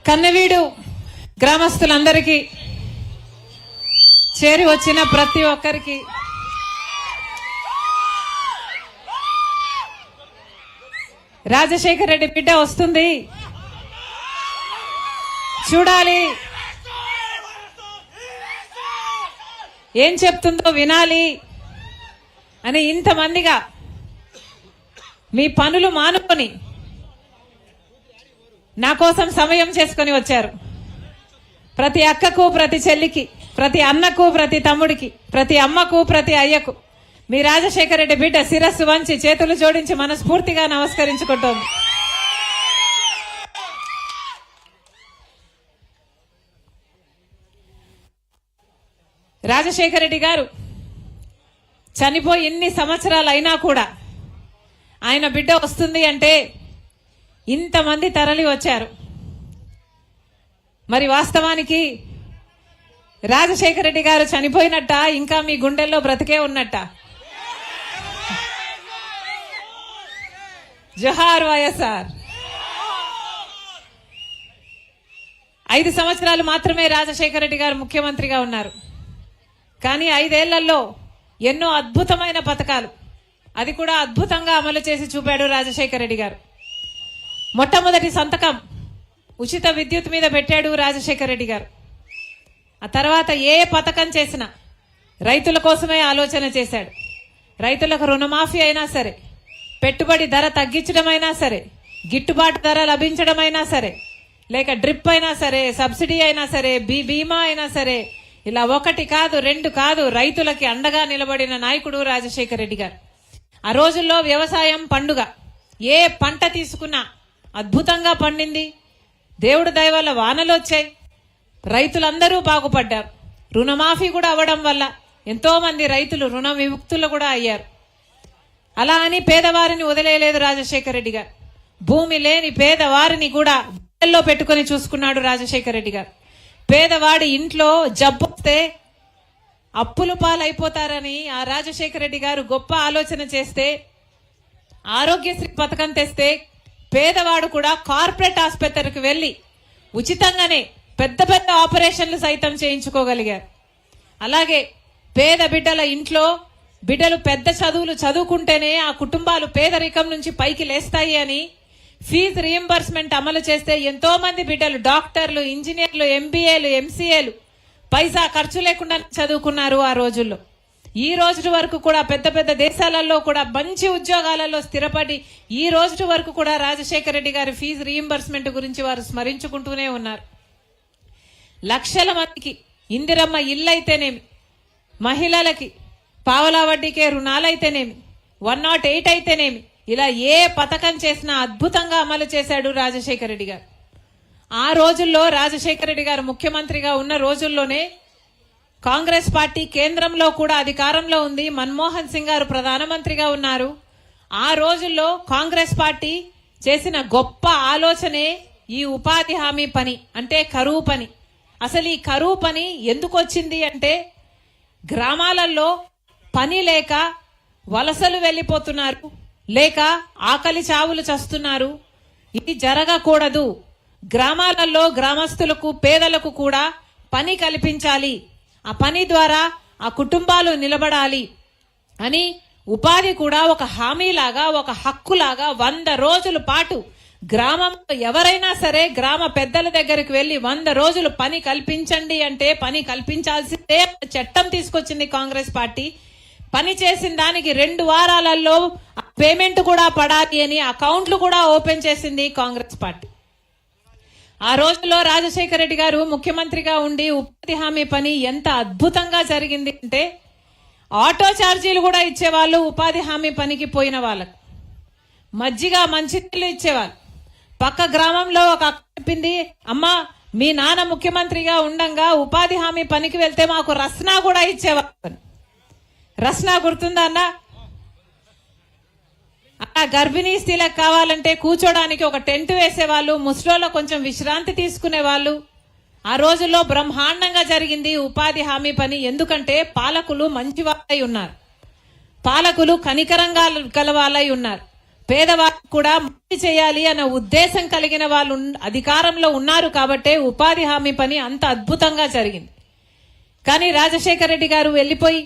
కన్నవీడు గ్రామస్తులందరికీ, చేరి వచ్చిన ప్రతి ఒక్కరికి రాజశేఖర రెడ్డి బిడ్డ వస్తుంది, చూడాలి, ఏం చెప్తుందో వినాలి అని ఇంతమందిగా మీ పనులు మానుకొని నా కోసం సమయం చేసుకొని వచ్చారు. ప్రతి అక్కకు, ప్రతి చెల్లికి, ప్రతి అన్నకు, ప్రతి తమ్ముడికి, ప్రతి అమ్మకు, ప్రతి అయ్యకు మీ రాజశేఖర రెడ్డి బిడ్డ శిరస్సు వంచి చేతులు జోడించి మనస్ఫూర్తిగా నమస్కరించుకుంటోంది. రాజశేఖర రెడ్డి గారు చనిపోయి ఎన్ని సంవత్సరాలు అయినా కూడా ఆయన బిడ్డ వస్తుంది అంటే ఇంతమంది తరలి వచ్చారు. మరి వాస్తవానికి రాజశేఖర రెడ్డి గారు చనిపోయినట్ట, ఇంకా మీ గుండెల్లో బ్రతికే ఉన్నట్ట? జోహార్ వైఎస్ఆర్. 5 సంవత్సరాలు మాత్రమే రాజశేఖర రెడ్డి గారు ముఖ్యమంత్రిగా ఉన్నారు. కానీ 5 ఏళ్లలో ఎన్నో అద్భుతమైన పథకాలు, అది కూడా అద్భుతంగా అమలు చేసి చూపాడు రాజశేఖర రెడ్డి గారు. మొట్టమొదటి సంతకం ఉచిత విద్యుత్ మీద పెట్టాడు రాజశేఖర రెడ్డి గారు. ఆ తర్వాత ఏ పథకం చేసినా రైతుల కోసమే ఆలోచన చేశాడు. రైతులకు రుణమాఫీ అయినా సరే, పెట్టుబడి ధర తగ్గించడం అయినా సరే, గిట్టుబాటు ధర లభించడం అయినా సరే, లేక డ్రిప్ అయినా సరే, సబ్సిడీ అయినా సరే, బీమా అయినా సరే, ఇలా 1 కాదు 2 కాదు, రైతులకి అండగా నిలబడిన నాయకుడు రాజశేఖర రెడ్డి గారు. ఆ రోజుల్లో వ్యవసాయం పండుగ. ఏ పంట తీసుకున్నా అద్భుతంగా పండింది. దేవుడు దయ వల్ల వానలు వచ్చాయి, రైతులందరూ బాగుపడ్డారు. రుణమాఫీ కూడా అవ్వడం వల్ల ఎంతో మంది రైతులు రుణ విముక్తులు కూడా అయ్యారు. అలా అని పేదవారిని వదిలేయలేదు రాజశేఖర రెడ్డి గారు. భూమి లేని పేదవారిని కూడా గుండెల్లో పెట్టుకుని చూసుకున్నాడు రాజశేఖర రెడ్డి గారు. పేదవాడి ఇంట్లో జబ్బొస్తే అప్పులు పాలైపోతారని ఆ రాజశేఖర రెడ్డి గారు గొప్ప ఆలోచన చేస్తే, ఆరోగ్యశ్రీ పథకం తెస్తే పేదవాడు కూడా కార్పొరేట్ ఆసుపత్రికి వెళ్లి ఉచితంగానే పెద్ద పెద్ద ఆపరేషన్లు సైతం చేయించుకోగలిగారు. అలాగే పేద బిడ్డల ఇంట్లో బిడ్డలు పెద్ద చదువులు చదువుకుంటేనే ఆ కుటుంబాలు పేదరికం నుంచి పైకి లేస్తాయి అని ఫీజు రీయింబర్స్మెంట్ అమలు చేస్తే ఎంతో మంది బిడ్డలు డాక్టర్లు, ఇంజనీర్లు, ఎంబీఏలు, ఎంసీఏలు పైసా ఖర్చు లేకుండా చదువుకున్నారు. ఆ రోజుల్లో ఈ రోజు వరకు కూడా పెద్ద పెద్ద దేశాలలో కూడా మంచి ఉద్యోగాలలో స్థిరపడి ఈ రోజు వరకు కూడా రాజశేఖర రెడ్డి గారి ఫీజు రీయింబర్స్మెంట్ గురించి వారు స్మరించుకుంటూనే ఉన్నారు. లక్షల మందికి ఇందిరమ్మ ఇల్లు అయితేనేమి, మహిళలకి పావలా వడ్డీకే రుణాలైతేనేమి, 108 అయితేనేమి, ఇలా ఏ పథకం చేసినా అద్భుతంగా అమలు చేశాడు రాజశేఖర రెడ్డి గారు. ఆ రోజుల్లో రాజశేఖర రెడ్డి గారు ముఖ్యమంత్రిగా ఉన్న రోజుల్లోనే కాంగ్రెస్ పార్టీ కేంద్రంలో కూడా అధికారంలో ఉంది. మన్మోహన్ సింగ్ గారు ప్రధానమంత్రిగా ఉన్నారు. ఆ రోజుల్లో కాంగ్రెస్ పార్టీ చేసిన గొప్ప ఆలోచనే ఈ ఉపాధి హామీ పని, అంటే కరువు పని. అసలు ఈ కరువు పని ఎందుకు వచ్చింది అంటే, గ్రామాలలో పని లేక వలసలు వెళ్లిపోతున్నారు, లేక ఆకలి చావులు చస్తున్నారు. ఇది జరగకూడదు. గ్రామాలలో గ్రామస్తులకు, పేదలకు కూడా పని కల్పించాలి. ఆ పని ద్వారా ఆ కుటుంబాలు నిలబడాలి అని ఉపాధి కూడా ఒక హామీలాగా, ఒక హక్కులాగా 100 రోజుల పాటు గ్రామంలో ఎవరైనా సరే గ్రామ పెద్దల దగ్గరికి వెళ్లి 100 రోజులు పని కల్పించండి అంటే పని కల్పించాల్సిందే చట్టం తీసుకొచ్చింది కాంగ్రెస్ పార్టీ. పని చేసిన దానికి 2 వారాలలో పేమెంట్ కూడా పడాలి అని అకౌంట్లు కూడా ఓపెన్ చేసింది కాంగ్రెస్ పార్టీ. ఆ రోజుల్లో రాజశేఖర రెడ్డి గారు ముఖ్యమంత్రిగా ఉండి ఉపాధి హామీ పని ఎంత అద్భుతంగా జరిగింది అంటే, ఆటో ఛార్జీలు కూడా ఇచ్చేవాళ్ళు ఉపాధి హామీ పనికి పోయిన వాళ్ళకు. మజ్జిగ, మంచినీళ్ళు ఇచ్చేవాళ్ళు. పక్క గ్రామంలో ఒక అక్క చెప్పింది, అమ్మా మీ నాన్న ముఖ్యమంత్రిగా ఉండంగా ఉపాధి హామీ పనికి వెళ్తే మాకు రస్నా కూడా ఇచ్చేవాళ్ళు. రస్నా గుర్తుందా అన్న? గర్భిణీ స్త్రీలకు కావాలంటే కూర్చోడానికి ఒక టెంట్ వేసేవాళ్ళు, ముసలోళ్ళ కొంచెం విశ్రాంతి తీసుకునే వాళ్ళు. ఆ రోజుల్లో బ్రహ్మాండంగా జరిగింది ఉపాధి హామీ పని. ఎందుకంటే పాలకులు మంచి వాళ్ళై ఉన్నారు, పాలకులు కనికరంగా గల వాళ్ళై ఉన్నారు, పేదవాళ్ళకు కూడా మంచి చేయాలి అన్న ఉద్దేశం కలిగిన వాళ్ళు అధికారంలో ఉన్నారు కాబట్టే ఉపాధి హామీ పని అంత అద్భుతంగా జరిగింది. కానీ రాజశేఖర రెడ్డి గారు వెళ్లిపోయి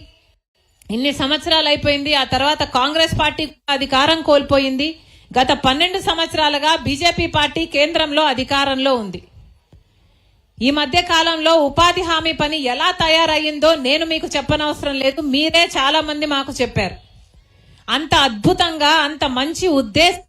ఇన్ని సంవత్సరాలు అయిపోయింది. ఆ తర్వాత కాంగ్రెస్ పార్టీ అధికారం కోల్పోయింది. గత 12 సంవత్సరాలుగా బీజేపీ పార్టీ కేంద్రంలో అధికారంలో ఉంది. ఈ మధ్య కాలంలో ఉపాధి హామీ పని ఎలా తయారయ్యిందో నేను మీకు చెప్పనవసరం లేదు, మీరే చాలా మంది మాకు చెప్పారు. అంత అద్భుతంగా అంత మంచి ఉద్దేశం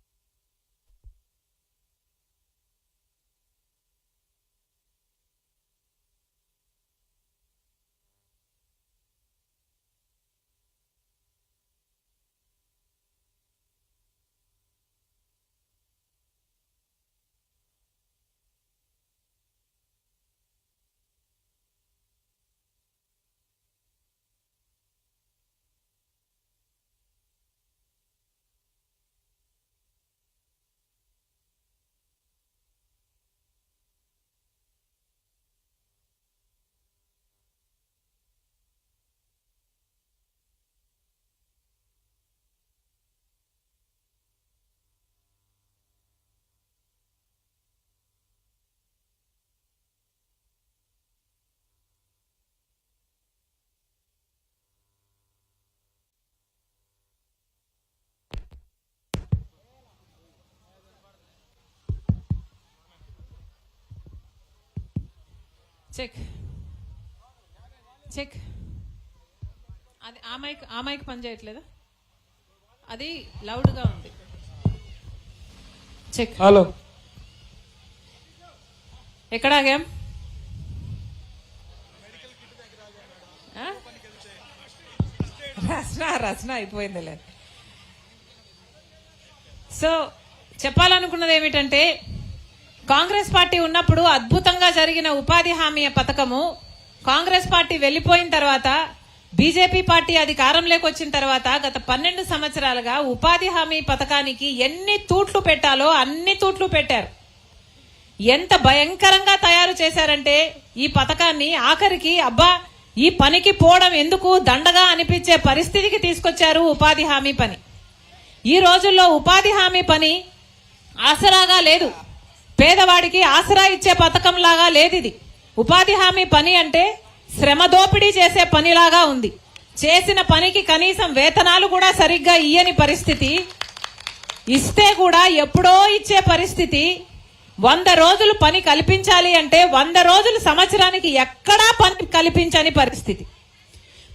చెక్ చెక్ అది ఆ మైక్ పని చేయట్లేదా? అది లౌడ్ గా ఉంది. చెక్. హలో, ఎక్కడ ఆగాం? రచన అయిపోయిందిలే. సో చెప్పాలనుకున్నది ఏమిటంటే, కాంగ్రెస్ పార్టీ ఉన్నప్పుడు అద్భుతంగా జరిగిన ఉపాధి హామీ పథకము కాంగ్రెస్ పార్టీ వెళ్లిపోయిన తర్వాత బీజేపీ పార్టీ అధికారంలోకి వచ్చిన తర్వాత గత 12 సంవత్సరాలుగా ఉపాధి హామీ పథకానికి ఎన్ని తూట్లు పెట్టాలో అన్ని తూట్లు పెట్టారు. ఎంత భయంకరంగా తయారు చేశారంటే ఈ పథకాన్ని ఆఖరికి అబ్బా ఈ పనికి పోవడం ఎందుకు దండగా అనిపించే పరిస్థితికి తీసుకొచ్చారు ఉపాధి హామీ పని. ఈ రోజుల్లో ఉపాధి హామీ పని ఆసరాగా లేదు, పేదవాడికి ఆసరా ఇచ్చే పథకం లాగా లేదు. ఇది ఉపాధి హామీ పని అంటే శ్రమ దోపిడీ చేసే పనిలాగా ఉంది. చేసిన పనికి కనీసం వేతనాలు కూడా సరిగ్గా ఇయ్యని పరిస్థితి, ఇస్తే కూడా ఎప్పుడో ఇచ్చే పరిస్థితి. 100 రోజులు పని కల్పించాలి అంటే 100 రోజులు సంవత్సరానికి ఎక్కడా పని కల్పించని పరిస్థితి.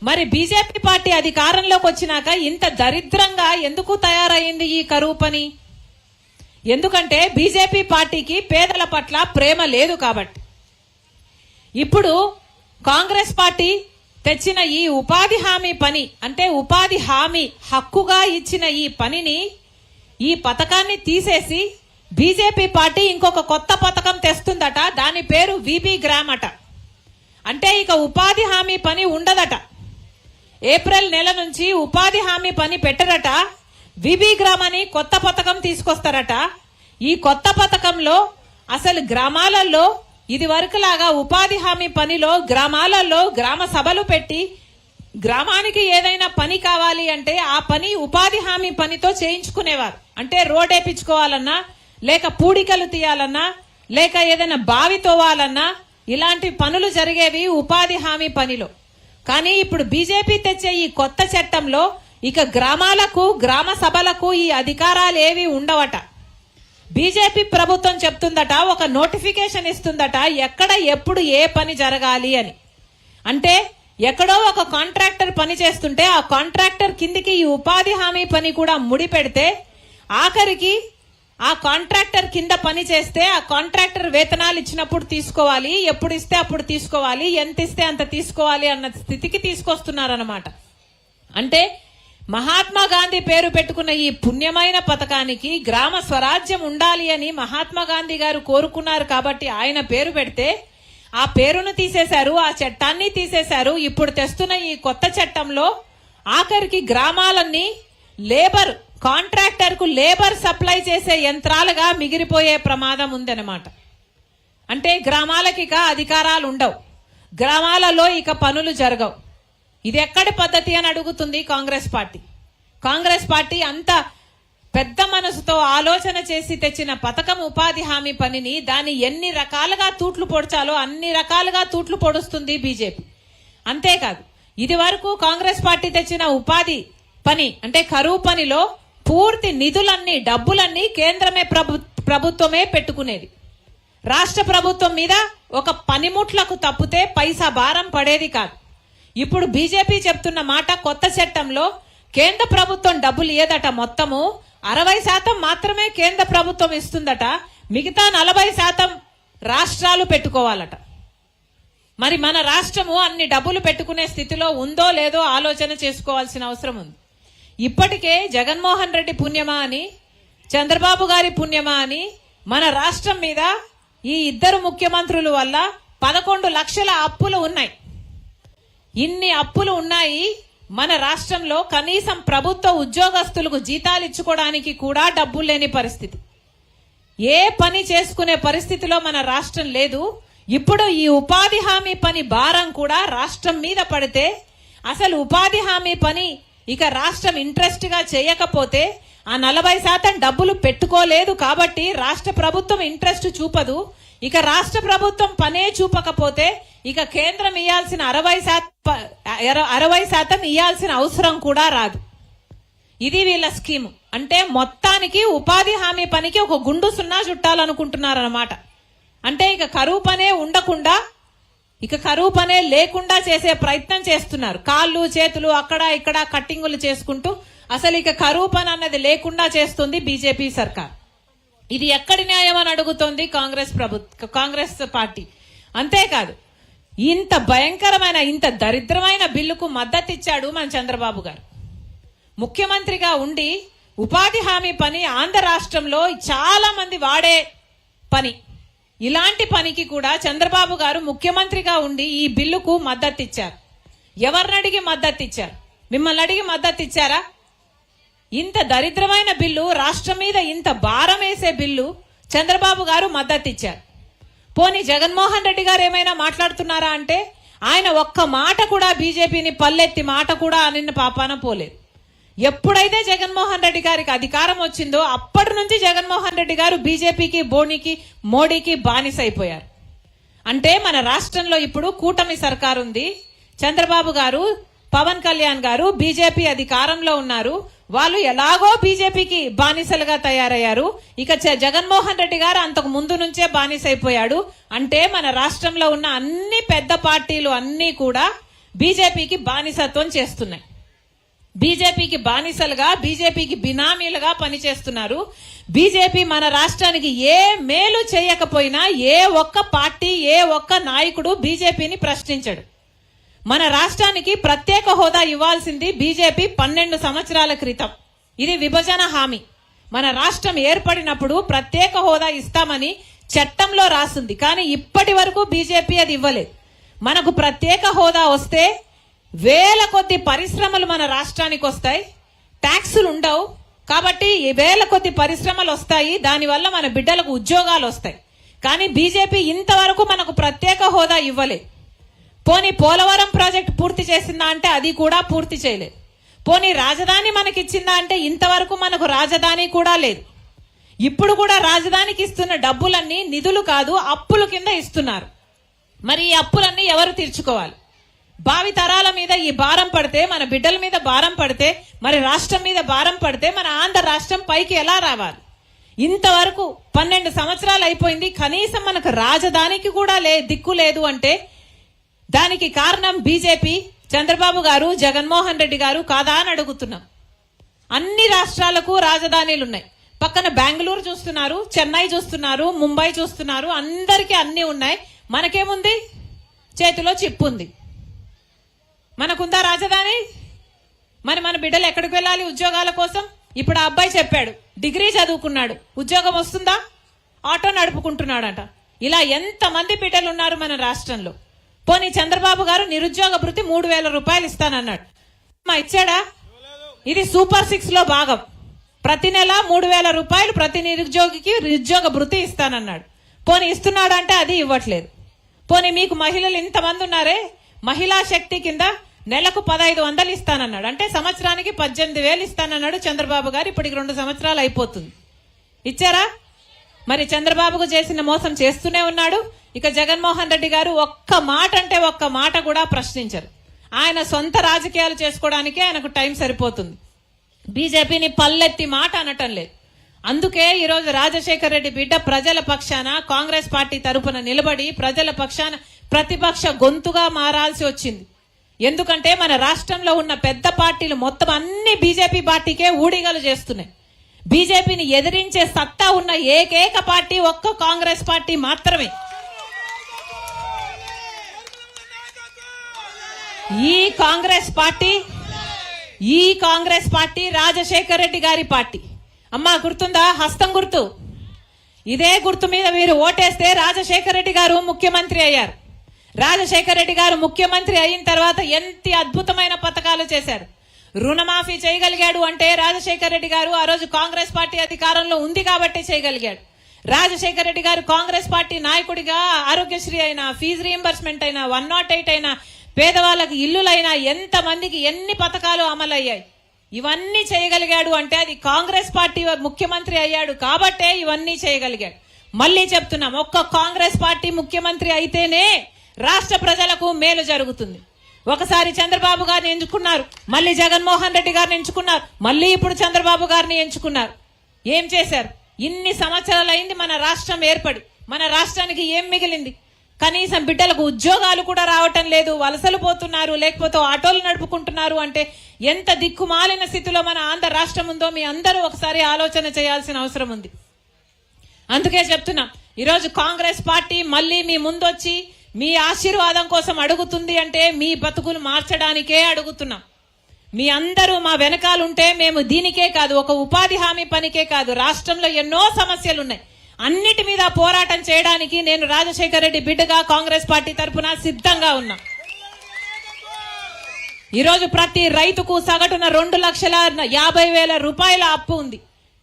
మరి బీజేపీ పార్టీ అధికారంలోకి వచ్చినాక ఇంత దరిద్రంగా ఎందుకు తయారైంది ఈ కరువు పని? ఎందుకంటే బీజేపీ పార్టీకి పేదల పట్ల ప్రేమ లేదు కాబట్టి. ఇప్పుడు కాంగ్రెస్ పార్టీ తెచ్చిన ఈ ఉపాధి హామీ పని అంటే ఉపాధి హామీ హక్కుగా ఇచ్చిన ఈ పనిని, ఈ పథకాన్ని తీసేసి బీజేపీ పార్టీ ఇంకొక కొత్త పథకం తెస్తుందట. దాని పేరు విబి గ్రామ్ అట. అంటే ఇక ఉపాధి హామీ పని ఉండదట. ఏప్రిల్ నెల నుంచి ఉపాధి హామీ పని పెట్టరట. విబి గ్రామ్ అని కొత్త పథకం తీసుకొస్తారట. ఈ కొత్త పథకంలో అసలు గ్రామాలలో ఇది వరకులాగా ఉపాధి హామీ పనిలో గ్రామాలలో గ్రామ సభలు పెట్టి గ్రామానికి ఏదైనా పని కావాలి అంటే ఆ పని ఉపాధి హామీ పనితో చేయించుకునేవారు. అంటే రోడ్ వేయించుకోవాలన్నా, లేక పూడికలు తీయాలన్నా, లేక ఏదైనా బావి తోవాలన్నా ఇలాంటి పనులు జరిగేవి ఉపాధి హామీ పనిలో. కానీ ఇప్పుడు బీజేపీ తెచ్చే ఈ కొత్త చట్టంలో ఇక గ్రామాలకు గ్రామ సభలకు ఈ అధికారాలు ఏవి ఉండవట. బీజేపీ ప్రభుత్వం చెప్తుందట, ఒక నోటిఫికేషన్ ఇస్తుందట ఎక్కడ ఎప్పుడు ఏ పని జరగాలి అని. అంటే ఎక్కడో ఒక కాంట్రాక్టర్ పని చేస్తుంటే ఆ కాంట్రాక్టర్ కిందికి ఈ ఉపాధి హామీ పని కూడా ముడి పెడితే ఆఖరికి ఆ కాంట్రాక్టర్ కింద పని చేస్తే ఆ కాంట్రాక్టర్ వేతనాలు ఇచ్చినప్పుడు తీసుకోవాలి, ఎప్పుడు ఇస్తే అప్పుడు తీసుకోవాలి, ఎంత ఇస్తే అంత తీసుకోవాలి అన్న స్థితికి తీసుకొస్తున్నారన్నమాట. అంటే మహాత్మా గాంధీ పేరు పెట్టుకున్న ఈ పుణ్యమైన పథకానికి గ్రామ స్వరాజ్యం ఉండాలి అని మహాత్మా గాంధీ గారు కోరుకున్నారు కాబట్టి ఆయన పేరు పెడితే ఆ పేరును తీసేశారు, ఆ చట్టాన్ని తీసేశారు. ఇప్పుడు తెస్తున్న ఈ కొత్త చట్టంలో ఆఖరికి గ్రామాలన్నీ లేబర్ కాంట్రాక్టర్ కు లేబర్ సప్లై చేసే యంత్రాలుగా మిగిలిపోయే ప్రమాదం ఉందన్నమాట. అంటే గ్రామాలకి ఇక అధికారాలు ఉండవు, గ్రామాలలో ఇక పనులు జరగవు. ఇది ఎక్కడి పద్ధతి అని అడుగుతుంది కాంగ్రెస్ పార్టీ. కాంగ్రెస్ పార్టీ అంత పెద్ద మనసుతో ఆలోచన చేసి తెచ్చిన పథకం ఉపాధి హామీ పనిని దాన్ని ఎన్ని రకాలుగా తూట్లు పొడిచాలో అన్ని రకాలుగా తూట్లు పొడుస్తుంది బీజేపీ. అంతేకాదు, ఇది వరకు కాంగ్రెస్ పార్టీ తెచ్చిన ఉపాధి పని అంటే కరువు పనిలో పూర్తి నిధులన్నీ డబ్బులన్నీ కేంద్రమే ప్రభుత్వమే పెట్టుకునేది. రాష్ట్ర ప్రభుత్వం మీద ఒక పనిముట్లకు తప్పితే పైసా భారం పడేది కాదు. ఇప్పుడు బీజేపీ చెప్తున్న మాట, కొత్త చట్టంలో కేంద్ర ప్రభుత్వం డబ్బులు ఇయ్యదట, మొత్తము 60% మాత్రమే కేంద్ర ప్రభుత్వం ఇస్తుందట, మిగతా 40% రాష్ట్రాలు పెట్టుకోవాలట. మరి మన రాష్ట్రము అన్ని డబ్బులు పెట్టుకునే స్థితిలో ఉందో లేదో ఆలోచన చేసుకోవాల్సిన అవసరం ఉంది. ఇప్పటికే జగన్మోహన్ రెడ్డి పుణ్యమా అని, చంద్రబాబు గారి పుణ్యమా అని మన రాష్ట్రం మీద ఈ ఇద్దరు ముఖ్యమంత్రుల వల్ల 11 లక్షల అప్పులు ఉన్నాయి. ఇన్ని అప్పులు ఉన్నాయి. మన రాష్ట్రంలో కనీసం ప్రభుత్వ ఉద్యోగస్తులకు జీతాలు ఇచ్చుకోవడానికి కూడా డబ్బులు లేని పరిస్థితి. ఏ పని చేసుకునే పరిస్థితిలో మన రాష్ట్రం లేదు. ఇప్పుడు ఈ ఉపాధి హామీ పని భారం కూడా రాష్ట్రం మీద పడితే, అసలు ఉపాధి హామీ పని ఇక రాష్ట్రం ఇంట్రెస్ట్ గా చేయకపోతే ఆ 40% డబ్బులు పెట్టుకోలేదు కాబట్టి రాష్ట్ర ప్రభుత్వం ఇంట్రెస్ట్ చూపదు. ఇక రాష్ట్ర ప్రభుత్వం పనే చూపకపోతే ఇక కేంద్రం ఇయ్యాల్సిన 60% ఇయ్యాల్సిన అవసరం కూడా రాదు. ఇది వీళ్ళ స్కీము. అంటే మొత్తానికి ఉపాధి హామీ పనికి ఒక గుండు సున్నా చుట్టాలనుకుంటున్నారన్నమాట. అంటే ఇక కరువు పనే ఉండకుండా, ఇక కరువు పనే లేకుండా చేసే ప్రయత్నం చేస్తున్నారు. కాళ్ళు చేతులు అక్కడ ఇక్కడ కట్టింగులు చేసుకుంటూ అసలు ఇక కరువు పని అన్నది లేకుండా చేస్తుంది బీజేపీ సర్కార్. ఇది ఎక్కడి న్యాయం అని అడుగుతోంది కాంగ్రెస్ పార్టీ. అంతేకాదు, ఇంత భయంకరమైన ఇంత దరిద్రమైన బిల్లుకు మద్దతు ఇచ్చాడు మన చంద్రబాబు గారు. ముఖ్యమంత్రిగా ఉండి ఉపాధి హామీ పని ఆంధ్ర రాష్ట్రంలో చాలా మంది వాడే పని. ఇలాంటి పనికి కూడా చంద్రబాబు గారు ముఖ్యమంత్రిగా ఉండి ఈ బిల్లుకు మద్దతు ఇచ్చారు. ఎవరిని అడిగి మద్దతు ఇచ్చారు? మిమ్మల్ని అడిగి మద్దతు ఇచ్చారా? ఇంత దరిద్రమైన బిల్లు, రాష్ట్రం మీద ఇంత భారం వేసే బిల్లు చంద్రబాబు గారు మద్దతు ఇచ్చారు. పోనీ జగన్మోహన్ రెడ్డి గారు ఏమైనా మాట్లాడుతున్నారా అంటే ఆయన ఒక్క మాట కూడా బీజేపీని పల్లెత్తి మాట కూడా నిన్న పాపాన పోలేదు. ఎప్పుడైతే జగన్మోహన్ రెడ్డి గారికి అధికారం వచ్చిందో అప్పటి నుంచి జగన్మోహన్ రెడ్డి గారు బీజేపీకి, మోడీకి బానిస అయిపోయారు. అంటే మన రాష్ట్రంలో ఇప్పుడు కూటమి సర్కారు ఉంది. చంద్రబాబు గారు, పవన్ కళ్యాణ్ గారు బీజేపీ అధికారంలో ఉన్నారు. వాళ్ళు ఎలాగో బీజేపీకి బానిసలుగా తయారయ్యారు. ఇక జగన్మోహన్ రెడ్డి గారు అంతకు ముందు నుంచే బానిస అయిపోయాడు. అంటే మన రాష్ట్రంలో ఉన్న అన్ని పెద్ద పార్టీలు అన్ని కూడా బీజేపీకి బానిసత్వం చేస్తున్నాయి. బీజేపీకి బానిసలుగా, బీజేపీకి బినామీలుగా పనిచేస్తున్నారు. బీజేపీ మన రాష్ట్రానికి ఏ మేలు చేయకపోయినా ఏ ఒక్క పార్టీ, ఏ ఒక్క నాయకుడు బీజేపీని ప్రశ్నించడు. మన రాష్ట్రానికి ప్రత్యేక హోదా ఇవ్వాల్సింది బీజేపీ 12 సంవత్సరాల క్రితం. ఇది విభజన హామీ. మన రాష్ట్రం ఏర్పడినప్పుడు ప్రత్యేక హోదా ఇస్తామని చట్టంలో రాసింది. కానీ ఇప్పటి వరకు బీజేపీ అది ఇవ్వలేదు. మనకు ప్రత్యేక హోదా వస్తే వేల కొద్ది పరిశ్రమలు మన రాష్ట్రానికి వస్తాయి. ట్యాక్సులు ఉండవు కాబట్టి వేల కొద్ది పరిశ్రమలు వస్తాయి. దానివల్ల మన బిడ్డలకు ఉద్యోగాలు వస్తాయి. కానీ బీజేపీ ఇంతవరకు మనకు ప్రత్యేక హోదా ఇవ్వలేదు. పోనీ పోలవరం ప్రాజెక్టు పూర్తి చేసిందా అంటే అది కూడా పూర్తి చేయలేదు. పోనీ రాజధాని మనకిచ్చిందా అంటే ఇంతవరకు మనకు రాజధాని కూడా లేదు. ఇప్పుడు కూడా రాజధానికి ఇస్తున్న డబ్బులన్నీ నిధులు కాదు, అప్పుల కింద ఇస్తున్నారు. మరి ఈ అప్పులన్నీ ఎవరు తీర్చుకోవాలి? భావి తరాల మీద ఈ భారం పడితే, మన బిడ్డల మీద భారం పడితే, మరి రాష్ట్రం మీద భారం పడితే మన ఆంధ్ర రాష్ట్రం పైకి ఎలా రావాలి? ఇంతవరకు 12 సంవత్సరాలు అయిపోయింది. కనీసం మనకు రాజధానికి కూడా దిక్కు లేదు అంటే దానికి కారణం బీజేపీ, చంద్రబాబు గారు, జగన్మోహన్ రెడ్డి గారు కాదా అని అడుగుతున్నాం. అన్ని రాష్ట్రాలకు రాజధానిలు ఉన్నాయి. పక్కన బెంగళూరు చూస్తున్నారు, చెన్నై చూస్తున్నారు, ముంబై చూస్తున్నారు. అందరికీ అన్ని ఉన్నాయి. మనకేముంది? చేతిలో చిప్పు ఉంది. మనకుందా రాజధాని? మరి మన బిడ్డలు ఎక్కడికి వెళ్ళాలి ఉద్యోగాల కోసం? ఇప్పుడు ఆ అబ్బాయి చెప్పాడు, డిగ్రీ చదువుకున్నాడు, ఉద్యోగం వస్తుందా? ఆటో నడుపుకుంటున్నాడట. ఇలా ఎంతమంది బిడ్డలు ఉన్నారు మన రాష్ట్రంలో. పోనీ చంద్రబాబు గారు నిరుద్యోగ భృతి 3000 రూపాయలు ఇస్తానన్నాడు. ఇచ్చాడా? ఇది సూపర్ 6 లో భాగం. ప్రతి నెల 3000 రూపాయలు ప్రతి నిరుద్యోగికి నిరుద్యోగ భృతి ఇస్తానన్నాడు. పోనీ ఇస్తున్నాడంటే అది ఇవ్వట్లేదు. పోనీ మీకు మహిళలు ఇంతమంది ఉన్నారే, మహిళా శక్తి కింద నెలకు 1500 ఇస్తానన్నాడు. అంటే సంవత్సరానికి 18,000 ఇస్తానన్నాడు చంద్రబాబు గారు. ఇప్పటికి 2 సంవత్సరాలు అయిపోతుంది. ఇచ్చారా? మరి చంద్రబాబుకు చేసిన మోసం చేస్తూనే ఉన్నాడు. ఇక జగన్మోహన్ రెడ్డి గారు ఒక్క మాట అంటే ఒక్క మాట కూడా ప్రశ్నించరు. ఆయన సొంత రాజకీయాలు చేసుకోవడానికే ఆయనకు టైం సరిపోతుంది. బీజేపీని పల్లెత్తి మాట అనటం లేదు. అందుకే ఈరోజు రాజశేఖర రెడ్డి బిడ్డ ప్రజల పక్షాన కాంగ్రెస్ పార్టీ తరపున నిలబడి ప్రజల పక్షాన ప్రతిపక్ష గొంతుగా మారాల్సి వచ్చింది. ఎందుకంటే మన రాష్ట్రంలో ఉన్న పెద్ద పార్టీలు మొత్తం అన్ని బీజేపీ పార్టీకే ఊడిగలు చేస్తున్నాయి. బీజేపీని ఎదిరించే సత్తా ఉన్న ఏకైక పార్టీ ఒక్క కాంగ్రెస్ పార్టీ మాత్రమే. ఈ కాంగ్రెస్ పార్టీ రాజశేఖర రెడ్డి గారి పార్టీ. అమ్మా గుర్తుందా? హస్తం గుర్తు. ఇదే గుర్తు మీద మీరు ఓటేస్తే రాజశేఖర రెడ్డి గారు ముఖ్యమంత్రి అయ్యారు. రాజశేఖర రెడ్డి గారు ముఖ్యమంత్రి అయిన తర్వాత ఎంత అద్భుతమైన పథకాలు చేశారు. రుణమాఫీ చేయగలిగాడు అంటే రాజశేఖర రెడ్డి గారు ఆ రోజు కాంగ్రెస్ పార్టీ అధికారంలో ఉంది కాబట్టి చేయగలిగాడు. రాజశేఖర రెడ్డి గారు కాంగ్రెస్ పార్టీ నాయకుడిగా ఆరోగ్యశ్రీ అయినా, ఫీజు రీయింబర్స్మెంట్ అయినా, 108 అయినా, పేదవాళ్ళకి ఇల్లులైనా, ఎంత మందికి ఎన్ని పథకాలు అమలయ్యాయి. ఇవన్నీ చేయగలిగాడు అంటే అది కాంగ్రెస్ పార్టీ ముఖ్యమంత్రి అయ్యాడు కాబట్టే ఇవన్నీ చేయగలిగాడు. మళ్ళీ చెప్తున్నాం, ఒక్క కాంగ్రెస్ పార్టీ ముఖ్యమంత్రి అయితేనే రాష్ట్ర ప్రజలకు మేలు జరుగుతుంది. ఒకసారి చంద్రబాబు గారిని ఎంచుకున్నారు, మళ్ళీ జగన్మోహన్ రెడ్డి గారిని ఎంచుకున్నారు, మళ్ళీ ఇప్పుడు చంద్రబాబు గారిని ఎంచుకున్నారు. ఏం చేశారు? ఇన్ని సంవత్సరాలు అయింది మన రాష్ట్రం ఏర్పడి. మన రాష్ట్రానికి ఏం మిగిలింది? కనీసం బిడ్డలకు ఉద్యోగాలు కూడా రావటం లేదు. వలసలు పోతున్నారు, లేకపోతే ఆటోలు నడుపుకుంటున్నారు. అంటే ఎంత దిక్కుమాలిన స్థితిలో మన ఆంధ్ర రాష్ట్రం ఉందో మీ అందరూ ఒకసారి ఆలోచన చేయాల్సిన అవసరం ఉంది. అందుకే చెప్తున్నాం, ఈరోజు కాంగ్రెస్ పార్టీ మళ్ళీ మీ ముందొచ్చి మీ ఆశీర్వాదం కోసం అడుగుతుంది అంటే మీ బతుకులు మార్చడానికే అడుగుతున్నాం. మీ అందరూ మా వెనకాలంటే మేము దీనికే కాదు, ఒక ఉపాధి హామీ పనికే కాదు, రాష్ట్రంలో ఎన్నో సమస్యలున్నాయి, అన్నిటి మీద పోరాటం చేయడానికి నేను రాజశేఖర రెడ్డి బిడ్డగా కాంగ్రెస్ పార్టీ తరఫున సిద్ధంగా ఉన్నా. ఈరోజు ప్రతి రైతుకు సగటున 2,50,000 రూపాయల అప్పు ఉంది.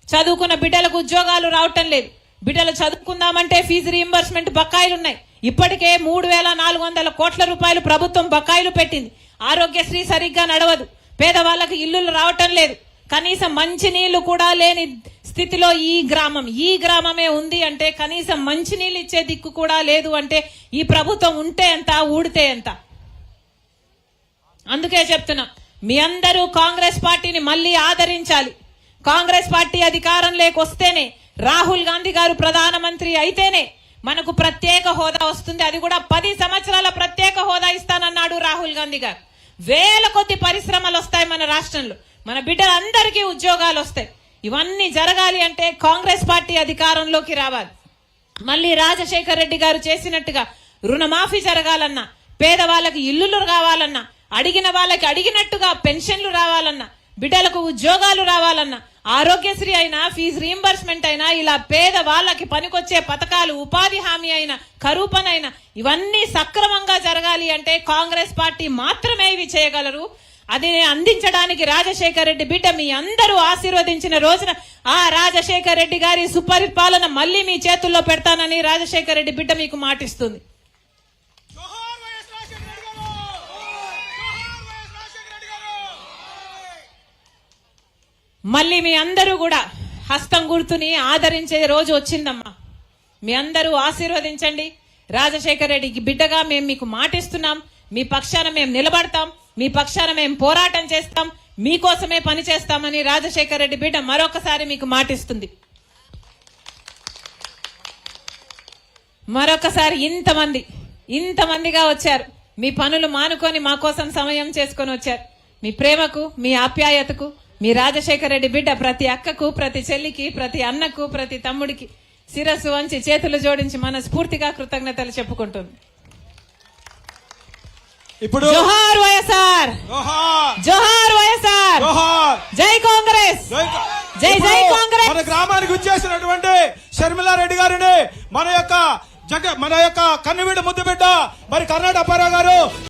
చదువుకున్న బిడ్డలకు ఉద్యోగాలు రావటం లేదు. బిడ్డలు చదువుకుందామంటే ఫీజు రీయింబర్స్మెంట్ బకాయిలు ఉన్నాయి. ఇప్పటికే 3,400 కోట్ల రూపాయలు ప్రభుత్వం బకాయిలు పెట్టింది. ఆరోగ్యశ్రీ సరిగ్గా నడవదు. పేదవాళ్లకు ఇల్లులు రావటం లేదు. కనీసం మంచి నీళ్లు కూడా లేని స్థితిలో ఈ గ్రామమే ఉంది. అంటే కనీసం మంచి నీళ్ళు ఇచ్చే దిక్కు కూడా లేదు. అంటే ఈ ప్రభుత్వం ఉంటే ఎంత, ఊడితే ఎంత. అందుకే చెప్తున్నా, మీ అందరూ కాంగ్రెస్ పార్టీని మళ్ళీ ఆదరించాలి. కాంగ్రెస్ పార్టీ అధికారంలోకి వస్తేనే, రాహుల్ గాంధీ గారు ప్రధానమంత్రి అయితేనే మనకు ప్రత్యేక హోదా వస్తుంది. అది కూడా 10 సంవత్సరాల ప్రత్యేక హోదా ఇస్తానన్నాడు రాహుల్ గాంధీ గారు. వేల కొద్ది పరిశ్రమలు వస్తాయి మన రాష్ట్రంలో. మన బిడ్డలందరికీ ఉద్యోగాలు వస్తాయి. ఇవన్నీ జరగాలి అంటే కాంగ్రెస్ పార్టీ అధికారంలోకి రావాలి. మళ్ళీ రాజశేఖర రెడ్డి గారు చేసినట్టుగా రుణమాఫీ జరగాలన్నా, పేదవాళ్ళకి ఇల్లులు కావాలన్నా, అడిగిన వాళ్ళకి అడిగినట్టుగా పెన్షన్లు రావాలన్నా, బిడ్డలకు ఉద్యోగాలు రావాలన్నా, ఆరోగ్యశ్రీ అయినా, ఫీజు రీయింబర్స్మెంట్ అయినా, ఇలా పేద వాళ్ళకి పనికొచ్చే పథకాలు, ఉపాధి హామీ అయినా, కరువు పనైనా, ఇవన్నీ సక్రమంగా జరగాలి అంటే కాంగ్రెస్ పార్టీ మాత్రమే ఇవి చేయగలరు. అది అందించడానికి రాజశేఖర రెడ్డి బిడ్డ మీ అందరూ ఆశీర్వదించిన రోజున ఆ రాజశేఖర రెడ్డి గారి సుపరిపాలన మళ్ళీ మీ చేతుల్లో పెడతానని రాజశేఖర రెడ్డి బిడ్డ మీకు మాటిస్తుంది. మళ్ళీ మీ అందరూ కూడా హస్తం గుర్తుని ఆదరించే రోజు వచ్చిందమ్మా. మీ అందరూ ఆశీర్వదించండి. రాజశేఖర రెడ్డికి బిడ్డగా మేము మీకు మాటిస్తున్నాం. మీ పక్షాన మేము నిలబడతాం, మీ పక్షాన మేము పోరాటం చేస్తాం, మీకోసమే పని చేస్తామని రాజశేఖర రెడ్డి బిడ్డ మరొకసారి మీకు మాటిస్తుంది. మరొకసారి ఇంతమందిగా వచ్చారు. మీ పనులు మానుకొని మా కోసం సమయం చేసుకొని వచ్చారు. మీ ప్రేమకు, మీ ఆప్యాయతకు మీ రాజశేఖర రెడ్డి బిడ్డ ప్రతి అక్కకు, ప్రతి చెల్లికి, ప్రతి అన్నకు, ప్రతి తమ్ముడికి శిరస్సు వంచి చేతులు జోడించి మనస్ఫూర్తిగా కృతజ్ఞతలు చెప్పుకుంటుంది. ఇప్పుడు జోహార్ వైఎస్ఆర్, జోహార్ వైఎస్ఆర్, జై కాంగ్రెస్, జై జై కాంగ్రెస్. మన గ్రామానికి వచ్చేసినటువంటి షర్మిలారెడ్డి గారిని మన యొక్క కన్నబిడ్డ ముద్దుబిడ్డ మరి కర్ణాటక అప్పారావు గారు